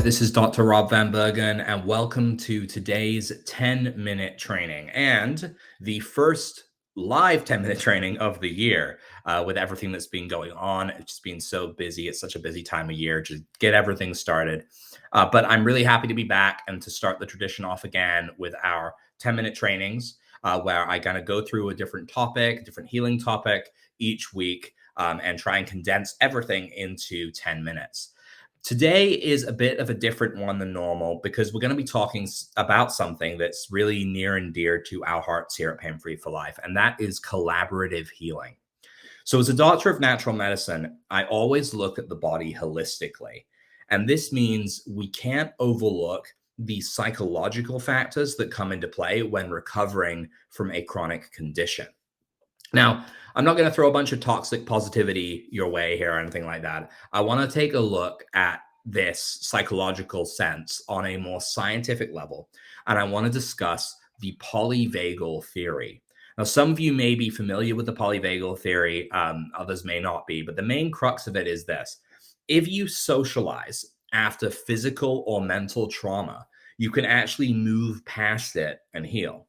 this is Dr. Rob Vanbergen, and welcome to today's 10-minute training and the first live 10-minute training of the year. With everything that's been going on, it's just been so busy. It's such a busy time of year to get everything started. But I'm really happy to be back and to start the tradition off again with our 10-minute trainings, where I kind of go through a different topic, different healing topic each week, and try and condense everything into 10 minutes. Today is a bit of a different one than normal because we're going to be talking about something that's really near and dear to our hearts here at Pain Free for Life, and that is collaborative healing. So, as a doctor of natural medicine, I always look at the body holistically. And this means we can't overlook the psychological factors that come into play when recovering from a chronic condition. Now, I'm not going to throw a bunch of toxic positivity your way here or anything like that. I want to take a look at this psychological sense on a more scientific level, and I want to discuss the polyvagal theory. Now, some of you may be familiar with the polyvagal theory, others may not be, but the main crux of it is this. If you socialize after physical or mental trauma, you can actually move past it and heal.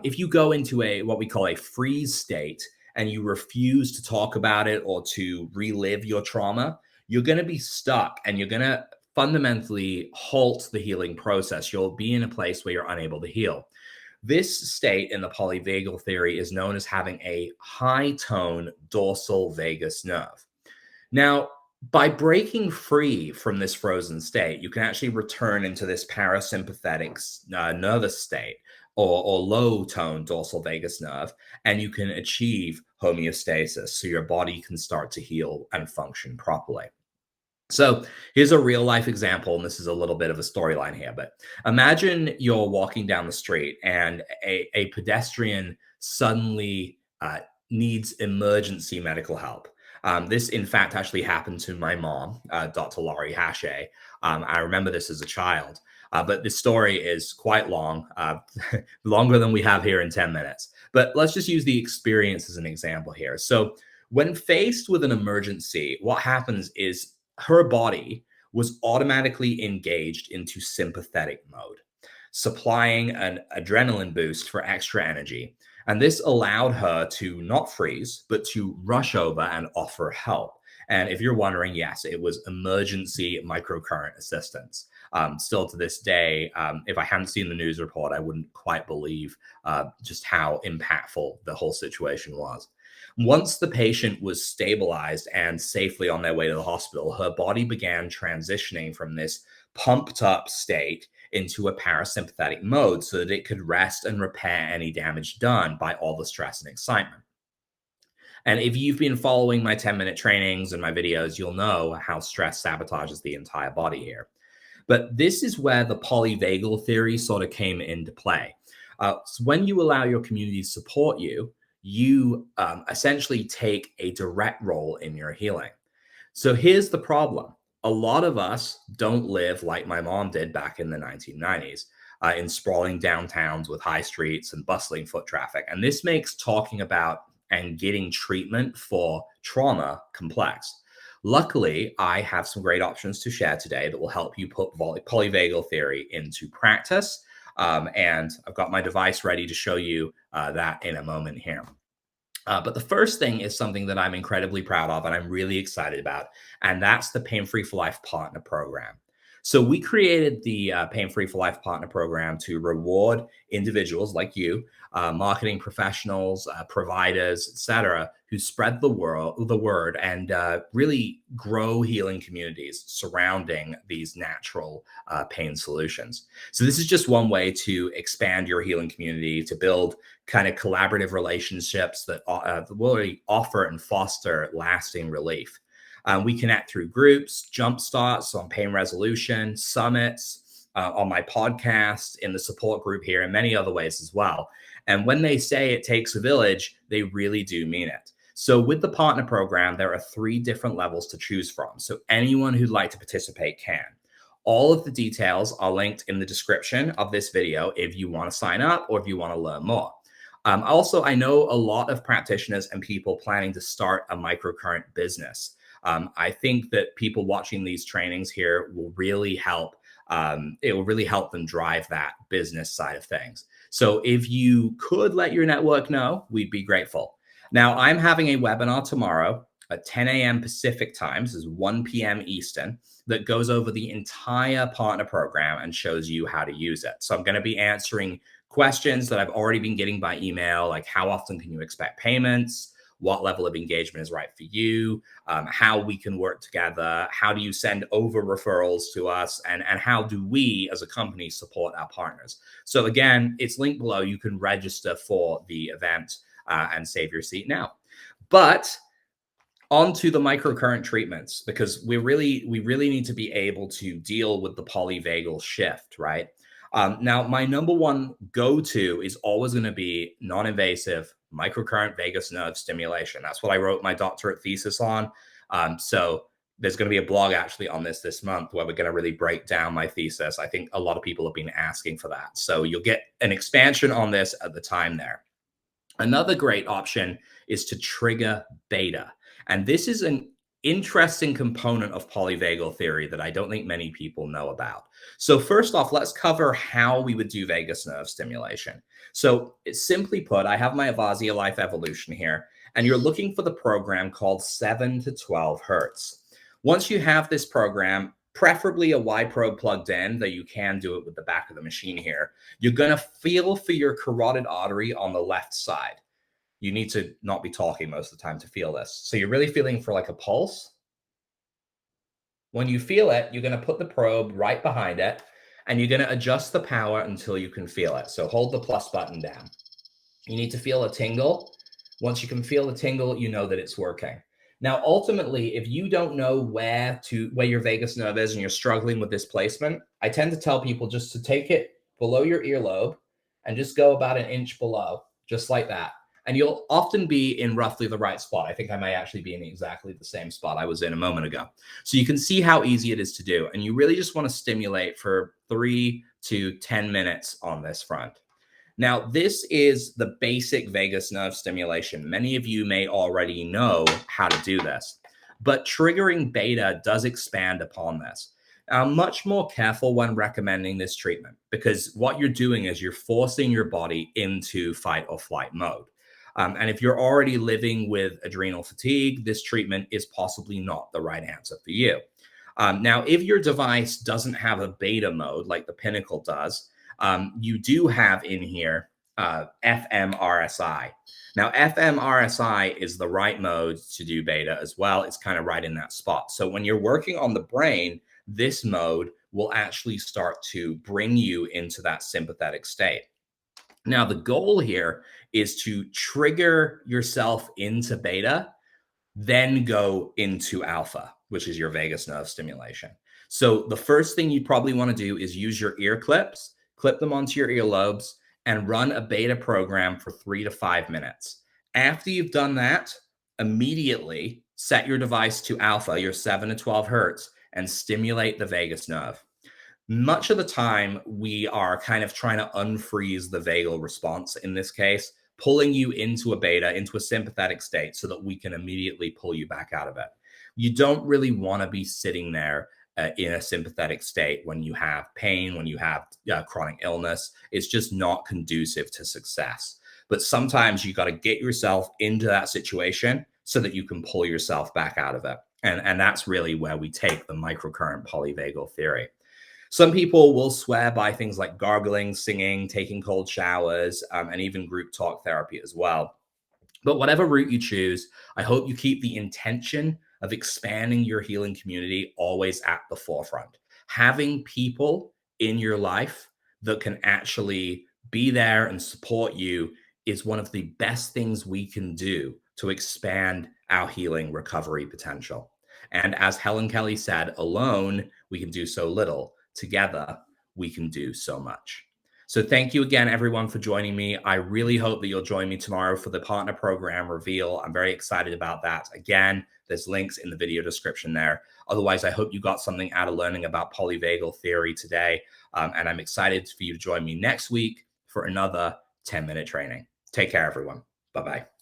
If you go into what we call a freeze state and you refuse to talk about it or to relive your trauma, you're going to be stuck and you're going to fundamentally halt the healing process. You'll be in a place where you're unable to heal. This state in the polyvagal theory is known as having a high tone dorsal vagus nerve. Now, by breaking free from this frozen state, you can actually return into this parasympathetic nervous state or low tone dorsal vagus nerve, and you can achieve homeostasis so your body can start to heal and function properly. So here's a real life example, and this is a little bit of a storyline here, but imagine you're walking down the street and a pedestrian suddenly needs emergency medical help. This, in fact, actually happened to my mom, Dr. Hache. I remember this as a child, but this story is quite long, longer than we have here in 10 minutes. But let's just use the experience as an example here. So when faced with an emergency, what happens is her body was automatically engaged into sympathetic mode, supplying an adrenaline boost for extra energy. And this allowed her to not freeze, but to rush over and offer help. And if you're wondering, yes, it was emergency microcurrent assistance. Still to this day, if I hadn't seen the news report, I wouldn't quite believe just how impactful the whole situation was. Once the patient was stabilized and safely on their way to the hospital, her body began transitioning from this pumped up state into a parasympathetic mode so that it could rest and repair any damage done by all the stress and excitement. And if you've been following my 10-minute trainings and my videos, you'll know how stress sabotages the entire body here. But this is where the polyvagal theory sort of came into play. So when you allow your community to support you, you essentially take a direct role in your healing. So here's the problem. A lot of us don't live like my mom did back in the 1990s, in sprawling downtowns with high streets and bustling foot traffic. And this makes talking about and getting treatment for trauma complex. Luckily, I have some great options to share today that will help you put polyvagal theory into practice. And I've got my device ready to show you that in a moment here. But the first thing is something that I'm incredibly proud of and I'm really excited about, and that's the Pain Free for Life Partner Program. So we created the Pain Free for Life Partner Program to reward individuals like you, marketing professionals, providers, etc., who spread the word and really grow healing communities surrounding these natural pain solutions. So this is just one way to expand your healing community, to build kind of collaborative relationships that will offer and foster lasting relief. We connect through groups, jump starts on pain resolution, summits, on my podcast, in the support group here, and many other ways as well. And when they say it takes a village, they really do mean it. So with the partner program, there are 3 different levels to choose from. So anyone who'd like to participate can. All of the details are linked in the description of this video if you want to sign up or if you want to learn more. Also, I know a lot of practitioners and people planning to start a microcurrent business. I think that people watching these trainings here will really help. It will really help them drive that business side of things. So if you could let your network know, we'd be grateful. Now, I'm having a webinar tomorrow at 10 a.m. Pacific time, this is 1 p.m. Eastern, that goes over the entire partner program and shows you how to use it. So I'm going to be answering questions that I've already been getting by email, like how often can you expect payments? What level of engagement is right for you? How we can work together? How do you send over referrals to us? And how do we as a company support our partners? So again, it's linked below. You can register for the event and save your seat now. But onto the microcurrent treatments, because we really need to be able to deal with the polyvagal shift, right? Now, my number one go-to is always going to be non-invasive microcurrent vagus nerve stimulation. That's what I wrote my doctorate thesis on. So there's going to be a blog actually on this month where we're going to really break down my thesis. I think a lot of people have been asking for that. So you'll get an expansion on this at the time there. Another great option is to trigger beta. And this is an interesting component of polyvagal theory that I don't think many people know about. So first off, let's cover how we would do vagus nerve stimulation. So it's simply put, I have my Avasia Life Evolution here, and you're looking for the program called 7 to 12 Hertz. Once you have this program, preferably a Y probe plugged in, though you can do it with the back of the machine here, you're going to feel for your carotid artery on the left side. You need to not be talking most of the time to feel this. So you're really feeling for like a pulse. When you feel it, you're going to put the probe right behind it, and you're going to adjust the power until you can feel it. So hold the plus button down. You need to feel a tingle. Once you can feel the tingle, you know that it's working. Now, ultimately, if you don't know where your vagus nerve is and you're struggling with this placement, I tend to tell people just to take it below your earlobe and just go about an inch below, just like that. And you'll often be in roughly the right spot. I think I may actually be in exactly the same spot I was in a moment ago. So you can see how easy it is to do. And you really just want to stimulate for 3 to 10 minutes on this front. Now, this is the basic vagus nerve stimulation. Many of you may already know how to do this, but triggering beta does expand upon this. I'm much more careful when recommending this treatment because what you're doing is you're forcing your body into fight or flight mode. And if you're already living with adrenal fatigue, this treatment is possibly not the right answer for you. Now, if your device doesn't have a beta mode like the Pinnacle does, you do have in here FMRSI. Now, FMRSI is the right mode to do beta as well. It's kind of right in that spot. So when you're working on the brain, this mode will actually start to bring you into that sympathetic state. Now, the goal here is to trigger yourself into beta, then go into alpha, which is your vagus nerve stimulation. So the first thing you probably want to do is use your ear clips, clip them onto your earlobes, and run a beta program for 3 to 5 minutes. After you've done that, immediately set your device to alpha, your 7 to 12 hertz, and stimulate the vagus nerve. Much of the time, we are kind of trying to unfreeze the vagal response in this case, pulling you into a beta, into a sympathetic state so that we can immediately pull you back out of it. You don't really want to be sitting there in a sympathetic state when you have pain, when you have chronic illness. It's just not conducive to success. But sometimes you got to get yourself into that situation so that you can pull yourself back out of it. And that's really where we take the microcurrent polyvagal theory. Some people will swear by things like gargling, singing, taking cold showers, and even group talk therapy as well. But whatever route you choose, I hope you keep the intention of expanding your healing community always at the forefront. Having people in your life that can actually be there and support you is one of the best things we can do to expand our healing recovery potential. And as Helen Kelly said, alone, we can do so little. Together, we can do so much. So thank you again, everyone, for joining me. I really hope that you'll join me tomorrow for the partner program reveal. I'm very excited about that. Again, there's links in the video description there. Otherwise, I hope you got something out of learning about polyvagal theory today. And I'm excited for you to join me next week for another 10-minute training. Take care, everyone. Bye-bye.